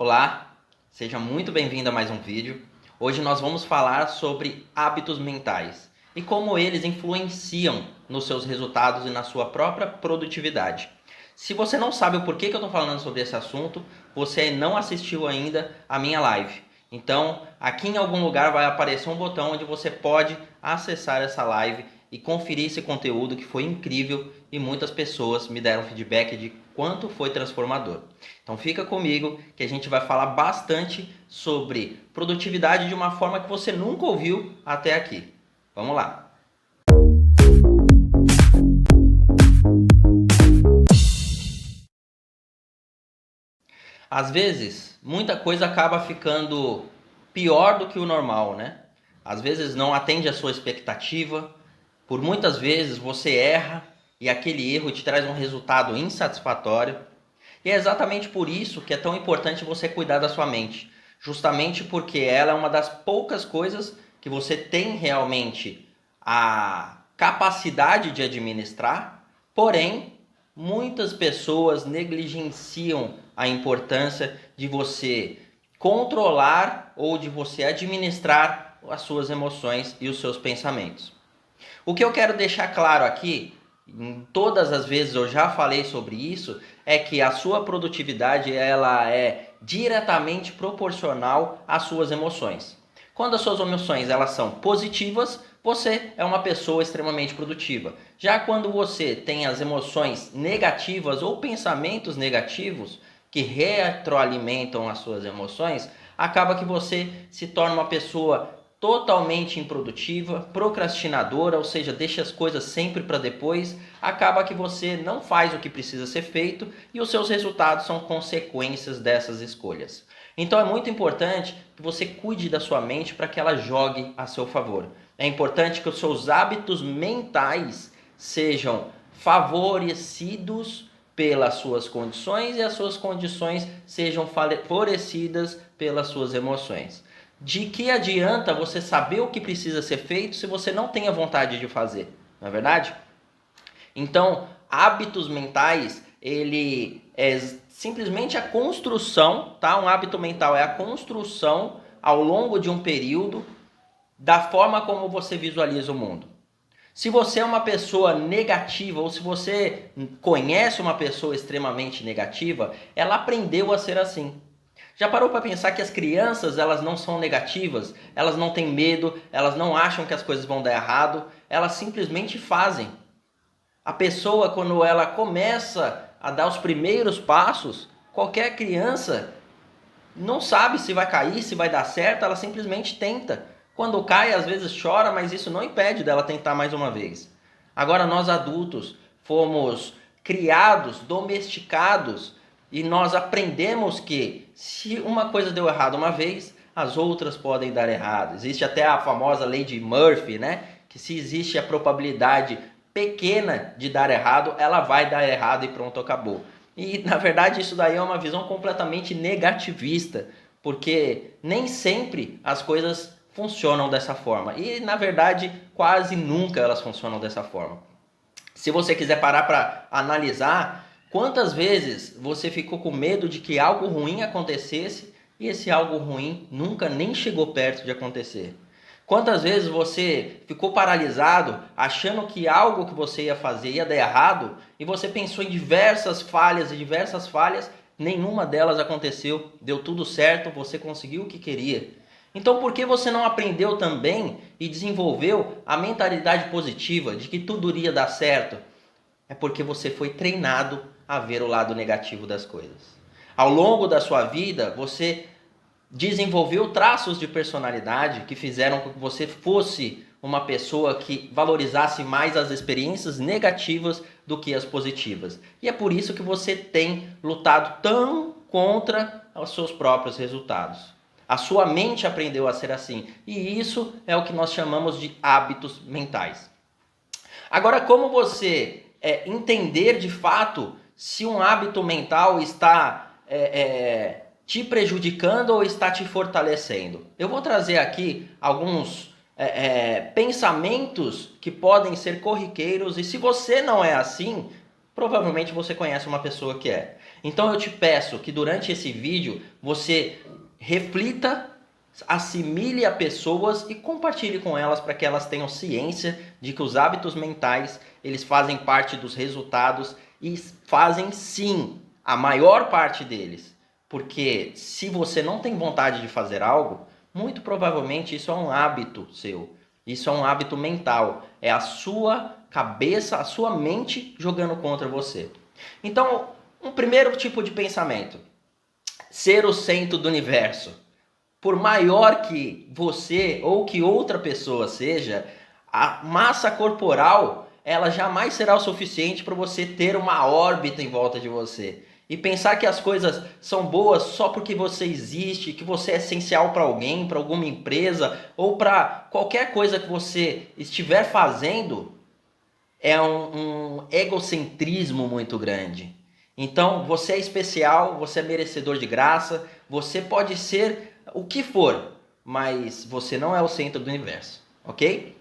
Olá, seja muito bem-vindo a mais um vídeo. Hoje nós vamos falar sobre hábitos mentais e como eles influenciam nos seus resultados e na sua própria produtividade. Se você não sabe o porquê que eu estou falando sobre esse assunto, você não assistiu ainda a minha live. Então, aqui em algum lugar vai aparecer um botão onde você pode acessar essa live e conferir esse conteúdo que foi incrível e muitas pessoas me deram feedback de quanto foi transformador. Então fica comigo que a gente vai falar bastante sobre produtividade de uma forma que você nunca ouviu até aqui. Vamos lá! Às vezes, muita coisa acaba ficando pior do que o normal, né? Às vezes não atende à sua expectativa, por muitas vezes você erra e aquele erro te traz um resultado insatisfatório. E é exatamente por isso que é tão importante você cuidar da sua mente. Justamente porque ela é uma das poucas coisas que você tem realmente a capacidade de administrar, porém, muitas pessoas negligenciam a importância de você controlar ou de você administrar as suas emoções e os seus pensamentos. O que eu quero deixar claro aqui, em todas as vezes eu já falei sobre isso, é que a sua produtividade ela é diretamente proporcional às suas emoções. Quando as suas emoções elas são positivas, você é uma pessoa extremamente produtiva. Já quando você tem as emoções negativas ou pensamentos negativos que retroalimentam as suas emoções, acaba que você se torna uma pessoa totalmente improdutiva, procrastinadora, ou seja, deixa as coisas sempre para depois, acaba que você não faz o que precisa ser feito e os seus resultados são consequências dessas escolhas. Então é muito importante que você cuide da sua mente para que ela jogue a seu favor. É importante que os seus hábitos mentais sejam favorecidos pelas suas condições e as suas condições sejam favorecidas pelas suas emoções. De que adianta você saber o que precisa ser feito se você não tem a vontade de fazer, não é verdade? Então, hábitos mentais, ele é simplesmente a construção, tá? Um hábito mental é a construção ao longo de um período da forma como você visualiza o mundo. Se você é uma pessoa negativa ou se você conhece uma pessoa extremamente negativa, ela aprendeu a ser assim. Já parou para pensar que as crianças elas não são negativas, elas não têm medo, elas não acham que as coisas vão dar errado, elas simplesmente fazem. A pessoa quando ela começa a dar os primeiros passos, qualquer criança não sabe se vai cair, se vai dar certo, ela simplesmente tenta. Quando cai, às vezes chora, mas isso não impede dela tentar mais uma vez. Agora nós adultos fomos criados, domesticados, e nós aprendemos que se uma coisa deu errado uma vez, as outras podem dar errado. Existe até a famosa lei de Murphy, né? Que se existe a probabilidade pequena de dar errado, ela vai dar errado e pronto, acabou. E na verdade isso daí é uma visão completamente negativista, porque nem sempre as coisas funcionam dessa forma. E na verdade quase nunca elas funcionam dessa forma. Se você quiser parar para analisar, quantas vezes você ficou com medo de que algo ruim acontecesse e esse algo ruim nunca nem chegou perto de acontecer? Quantas vezes você ficou paralisado achando que algo que você ia fazer ia dar errado e você pensou em diversas falhas, nenhuma delas aconteceu, deu tudo certo, você conseguiu o que queria. Então por que você não aprendeu também e desenvolveu a mentalidade positiva de que tudo iria dar certo? É porque você foi treinado a ver o lado negativo das coisas. Ao longo da sua vida, você desenvolveu traços de personalidade que fizeram com que você fosse uma pessoa que valorizasse mais as experiências negativas do que as positivas. E é por isso que você tem lutado tão contra os seus próprios resultados. A sua mente aprendeu a ser assim. E isso é o que nós chamamos de hábitos mentais. Agora, como você entender de fato se um hábito mental está te prejudicando ou está te fortalecendo? Eu vou trazer aqui alguns pensamentos que podem ser corriqueiros e se você não é assim, provavelmente você conhece uma pessoa que é. Então eu te peço que durante esse vídeo você reflita, assimile a pessoas e compartilhe com elas para que elas tenham ciência de que os hábitos mentais, eles fazem parte dos resultados e fazem sim a maior parte deles. Porque se você não tem vontade de fazer algo, muito provavelmente isso é um hábito seu. Isso é um hábito mental. É a sua cabeça, a sua mente jogando contra você. Então, um primeiro tipo de pensamento: ser o centro do universo. Por maior que você ou que outra pessoa seja, a massa corporal, ela jamais será o suficiente para você ter uma órbita em volta de você. E pensar que as coisas são boas só porque você existe, que você é essencial para alguém, para alguma empresa ou para qualquer coisa que você estiver fazendo, é um egocentrismo muito grande. Então, você é especial, você é merecedor de graça, você pode ser o que for, mas você não é o centro do universo, ok?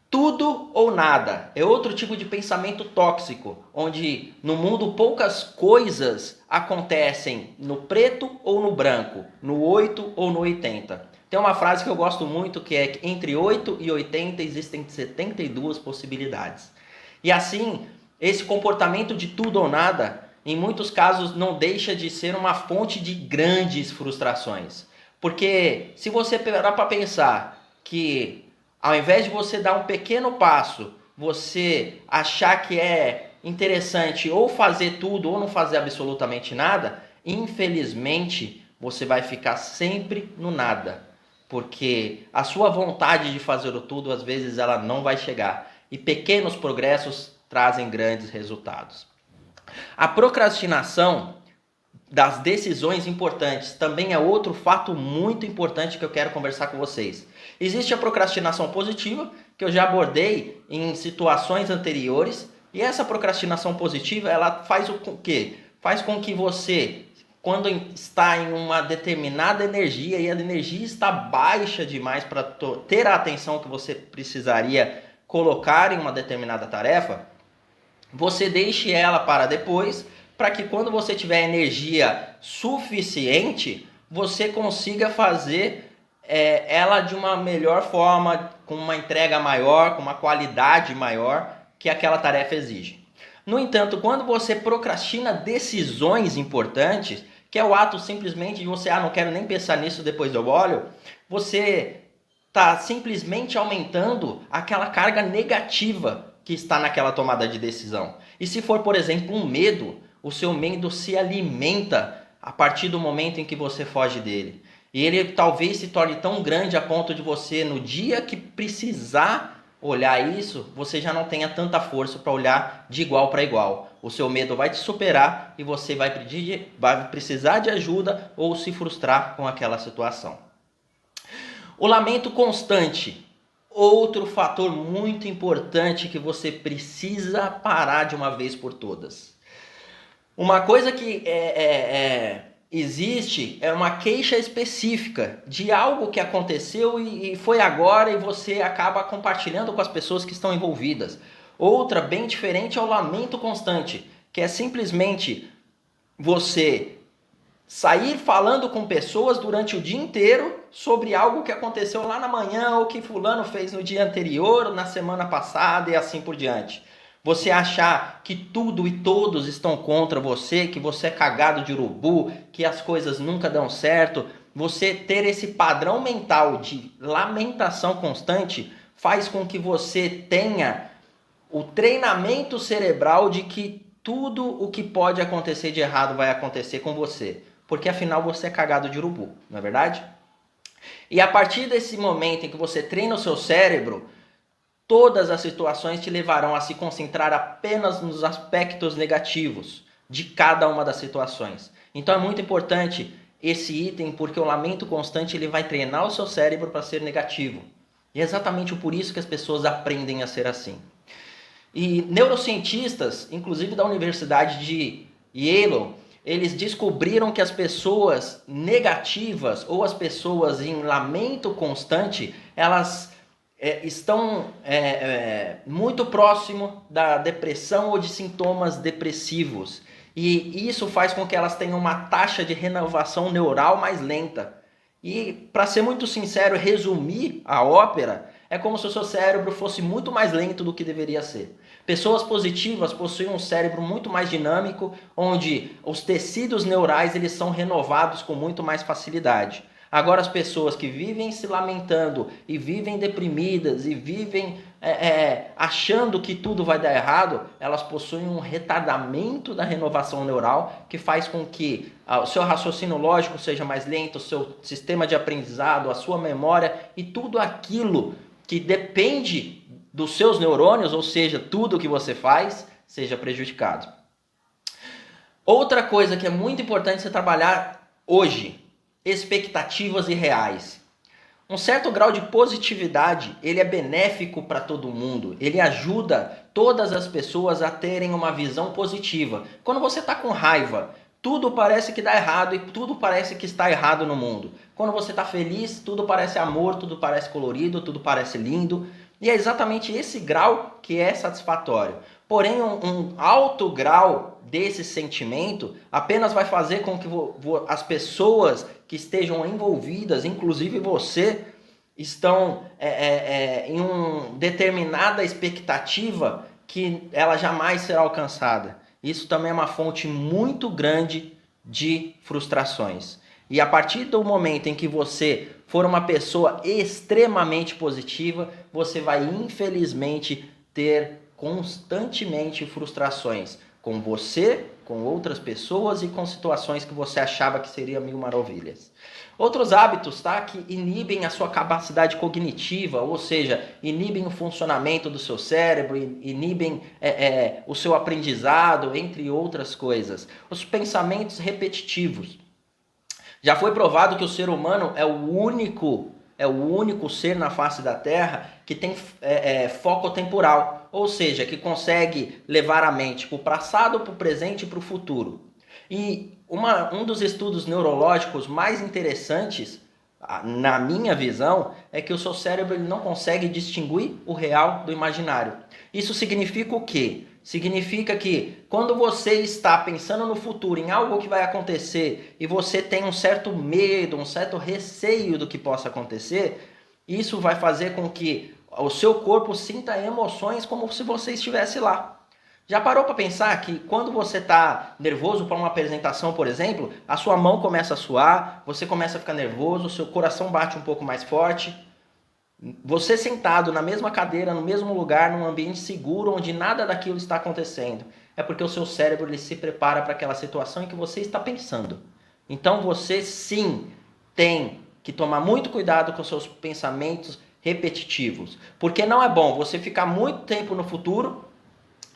Tudo ou nada é outro tipo de pensamento tóxico, onde no mundo poucas coisas acontecem no preto ou no branco, no 8 ou no 80. Tem uma frase que eu gosto muito que é que entre 8 e 80 existem 72 possibilidades. E assim, esse comportamento de tudo ou nada, em muitos casos não deixa de ser uma fonte de grandes frustrações. Porque se você parar para pensar que ao invés de você dar um pequeno passo, você achar que é interessante ou fazer tudo ou não fazer absolutamente nada, infelizmente você vai ficar sempre no nada. Porque a sua vontade de fazer o tudo, às vezes, ela não vai chegar. E pequenos progressos trazem grandes resultados. A procrastinação das decisões importantes também é outro fato muito importante que eu quero conversar com vocês. Existe a procrastinação positiva, que eu já abordei em situações anteriores, e essa procrastinação positiva, ela faz o quê? Faz com que você, quando está em uma determinada energia e a energia está baixa demais para ter a atenção que você precisaria colocar em uma determinada tarefa, você deixe ela para depois, para que quando você tiver energia suficiente, você consiga fazer ela de uma melhor forma, com uma entrega maior, com uma qualidade maior que aquela tarefa exige. No entanto, quando você procrastina decisões importantes, que é o ato simplesmente de você, não quero nem pensar nisso, depois eu olho, você está simplesmente aumentando aquela carga negativa que está naquela tomada de decisão. E se for, por exemplo, um medo, o seu medo se alimenta a partir do momento em que você foge dele. E ele talvez se torne tão grande a ponto de você, no dia que precisar olhar isso, você já não tenha tanta força para olhar de igual para igual. O seu medo vai te superar e você vai precisar de ajuda ou se frustrar com aquela situação. O lamento constante. Outro fator muito importante que você precisa parar de uma vez por todas. Uma coisa que existe é uma queixa específica de algo que aconteceu e foi agora e você acaba compartilhando com as pessoas que estão envolvidas. Outra bem diferente é o lamento constante, que é simplesmente você sair falando com pessoas durante o dia inteiro sobre algo que aconteceu lá na manhã ou que fulano fez no dia anterior, na semana passada e assim por diante. Você achar que tudo e todos estão contra você, que você é cagado de urubu, que as coisas nunca dão certo. Você ter esse padrão mental de lamentação constante faz com que você tenha o treinamento cerebral de que tudo o que pode acontecer de errado vai acontecer com você. Porque afinal você é cagado de urubu, não é verdade? E a partir desse momento em que você treina o seu cérebro, todas as situações te levarão a se concentrar apenas nos aspectos negativos de cada uma das situações. Então é muito importante esse item, porque o lamento constante ele vai treinar o seu cérebro para ser negativo. E é exatamente por isso que as pessoas aprendem a ser assim. E neurocientistas, inclusive da Universidade de Yale, eles descobriram que as pessoas negativas ou as pessoas em lamento constante, elas estão muito próximo da depressão ou de sintomas depressivos. E isso faz com que elas tenham uma taxa de renovação neural mais lenta. E, para ser muito sincero, resumir a ópera é como se o seu cérebro fosse muito mais lento do que deveria ser. Pessoas positivas possuem um cérebro muito mais dinâmico, onde os tecidos neurais eles são renovados com muito mais facilidade. Agora, as pessoas que vivem se lamentando e vivem deprimidas e vivem achando que tudo vai dar errado, elas possuem um retardamento da renovação neural que faz com que o seu raciocínio lógico seja mais lento, o seu sistema de aprendizado, a sua memória e tudo aquilo que depende dos seus neurônios, ou seja, tudo que você faz, seja prejudicado. Outra coisa que é muito importante você trabalhar hoje, expectativas irreais. Um certo grau de positividade, ele é benéfico para todo mundo. Ele ajuda todas as pessoas a terem uma visão positiva. Quando você está com raiva, tudo parece que dá errado e tudo parece que está errado no mundo. Quando você está feliz, tudo parece amor, tudo parece colorido, tudo parece lindo. E é exatamente esse grau que é satisfatório. Porém, um alto grau desse sentimento apenas vai fazer com que as pessoas que estejam envolvidas, inclusive você, estão em uma determinada expectativa que ela jamais será alcançada. Isso também é uma fonte muito grande de frustrações. E a partir do momento em que você for uma pessoa extremamente positiva, você vai infelizmente ter constantemente frustrações com você, com outras pessoas e com situações que você achava que seria mil maravilhas. Outros hábitos, tá, que inibem a sua capacidade cognitiva, ou seja, inibem o funcionamento do seu cérebro, inibem o seu aprendizado, entre outras coisas. Os pensamentos repetitivos. Já foi provado que o ser humano é o único ser na face da Terra que tem foco temporal, ou seja, que consegue levar a mente para o passado, para o presente e para o futuro. E um dos estudos neurológicos mais interessantes, na minha visão, é que o seu cérebro ele não consegue distinguir o real do imaginário. Isso significa o quê? Significa que quando você está pensando no futuro, em algo que vai acontecer, e você tem um certo medo, um certo receio do que possa acontecer, isso vai fazer com que o seu corpo sinta emoções como se você estivesse lá. Já parou para pensar que quando você está nervoso para uma apresentação, por exemplo, a sua mão começa a suar, você começa a ficar nervoso, o seu coração bate um pouco mais forte? Você sentado na mesma cadeira, no mesmo lugar, num ambiente seguro, onde nada daquilo está acontecendo. É porque o seu cérebro ele se prepara para aquela situação em que você está pensando. Então você sim tem que tomar muito cuidado com seus pensamentos repetitivos. Porque não é bom você ficar muito tempo no futuro,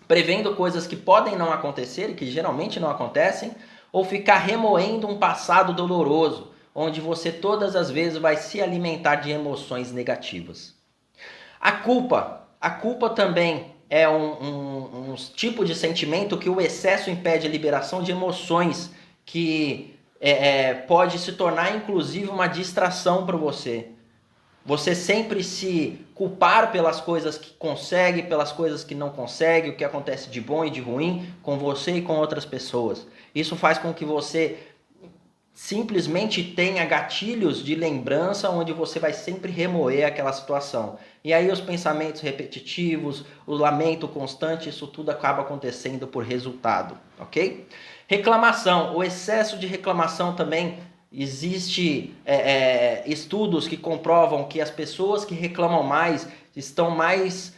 prevendo coisas que podem não acontecer e que geralmente não acontecem, ou ficar remoendo um passado doloroso, onde você todas as vezes vai se alimentar de emoções negativas. A culpa também é um tipo de sentimento que o excesso impede a liberação de emoções, que pode se tornar inclusive uma distração para você. Você sempre se culpar pelas coisas que consegue, pelas coisas que não consegue, o que acontece de bom e de ruim com você e com outras pessoas. Isso faz com que você simplesmente tenha gatilhos de lembrança onde você vai sempre remoer aquela situação. E aí os pensamentos repetitivos, o lamento constante, isso tudo acaba acontecendo por resultado, ok? Reclamação, o excesso de reclamação também. Existe estudos que comprovam que as pessoas que reclamam mais estão mais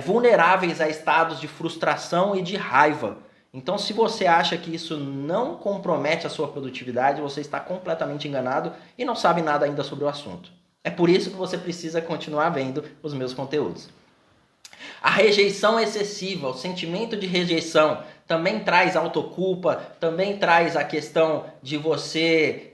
vulneráveis a estados de frustração e de raiva. Então, se você acha que isso não compromete a sua produtividade, você está completamente enganado e não sabe nada ainda sobre o assunto. É por isso que você precisa continuar vendo os meus conteúdos. A rejeição excessiva, o sentimento de rejeição, também traz autoculpa, também traz a questão de você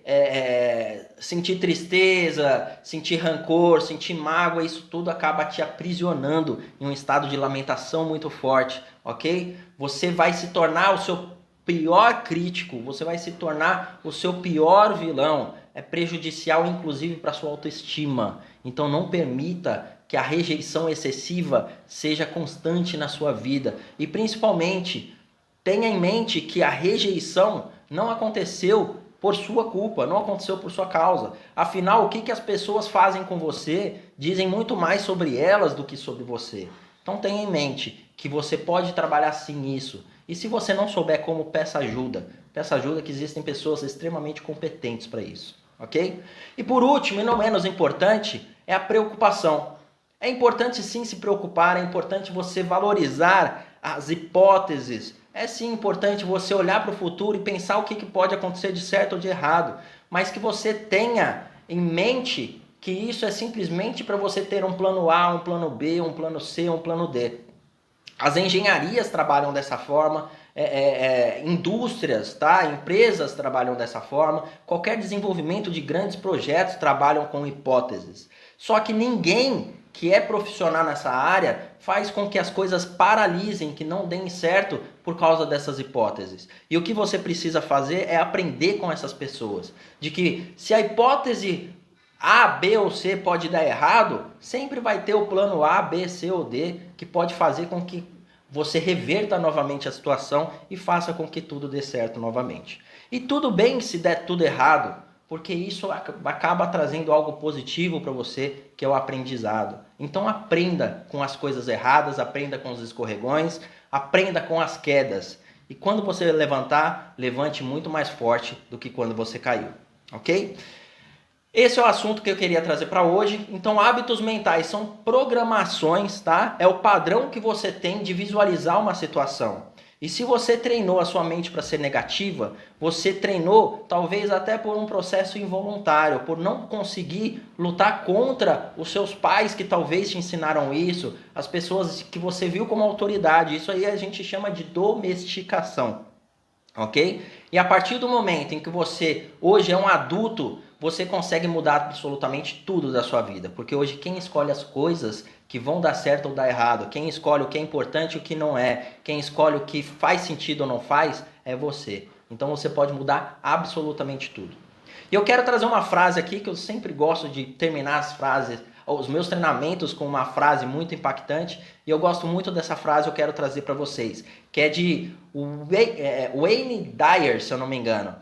sentir tristeza, sentir rancor, sentir mágoa, isso tudo acaba te aprisionando em um estado de lamentação muito forte, ok? Você vai se tornar o seu pior crítico, você vai se tornar o seu pior vilão, é prejudicial inclusive para a sua autoestima, então não permita que a rejeição excessiva seja constante na sua vida e principalmente Tenha em mente que a rejeição não aconteceu por sua culpa, não aconteceu por sua causa. Afinal, o que as pessoas fazem com você dizem muito mais sobre elas do que sobre você. Então tenha em mente que você pode trabalhar sim isso. E se você não souber como, peça ajuda. Peça ajuda, que existem pessoas extremamente competentes para isso, ok? E por último, e não menos importante, é a preocupação. É importante sim se preocupar, é importante você valorizar as hipóteses. É sim importante você olhar para o futuro e pensar o que pode acontecer de certo ou de errado, mas que você tenha em mente que isso é simplesmente para você ter um plano A, um plano B, um plano C, um plano D. As engenharias trabalham dessa forma, indústrias, tá? Empresas trabalham dessa forma, qualquer desenvolvimento de grandes projetos trabalham com hipóteses. Só que ninguém que é profissional nessa área faz com que as coisas paralisem, que não deem certo por causa dessas hipóteses. E o que você precisa fazer é aprender com essas pessoas, de que se a hipótese A, B ou C pode dar errado, sempre vai ter o plano A, B, C ou D que pode fazer com que você reverta novamente a situação e faça com que tudo dê certo novamente. E tudo bem se der tudo errado, porque isso acaba trazendo algo positivo para você, que é o aprendizado. Então aprenda com as coisas erradas, aprenda com os escorregões, aprenda com as quedas. E quando você levantar, levante muito mais forte do que quando você caiu, ok? Esse é o assunto que eu queria trazer para hoje. Então, hábitos mentais são programações, tá? É o padrão que você tem de visualizar uma situação. E se você treinou a sua mente para ser negativa, você treinou talvez até por um processo involuntário, por não conseguir lutar contra os seus pais que talvez te ensinaram isso, as pessoas que você viu como autoridade. Isso aí a gente chama de domesticação, ok? E a partir do momento em que você hoje é um adulto, você consegue mudar absolutamente tudo da sua vida. Porque hoje quem escolhe as coisas que vão dar certo ou dar errado, quem escolhe o que é importante e o que não é, quem escolhe o que faz sentido ou não faz, é você. Então você pode mudar absolutamente tudo. E eu quero trazer uma frase aqui que eu sempre gosto de terminar as frases, os meus treinamentos com uma frase muito impactante, e eu gosto muito dessa frase, eu quero trazer para vocês, que é de Wayne Dyer, se eu não me engano.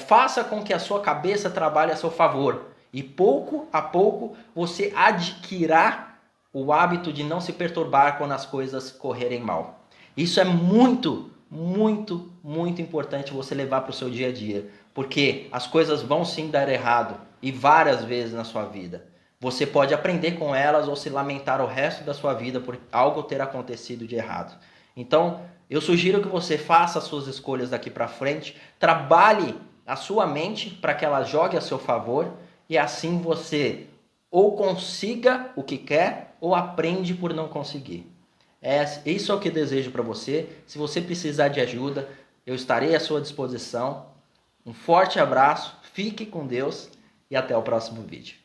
Faça com que a sua cabeça trabalhe a seu favor, e pouco a pouco você adquirirá o hábito de não se perturbar quando as coisas correrem mal. Isso é muito, muito, muito importante você levar para o seu dia a dia, porque as coisas vão sim dar errado, e várias vezes na sua vida. Você pode aprender com elas ou se lamentar o resto da sua vida por algo ter acontecido de errado. Então, eu sugiro que você faça as suas escolhas daqui para frente, trabalhe a sua mente para que ela jogue a seu favor e assim você ou consiga o que quer ou aprende por não conseguir. Isso é o que desejo para você. Se você precisar de ajuda, eu estarei à sua disposição. Um forte abraço, fique com Deus e até o próximo vídeo.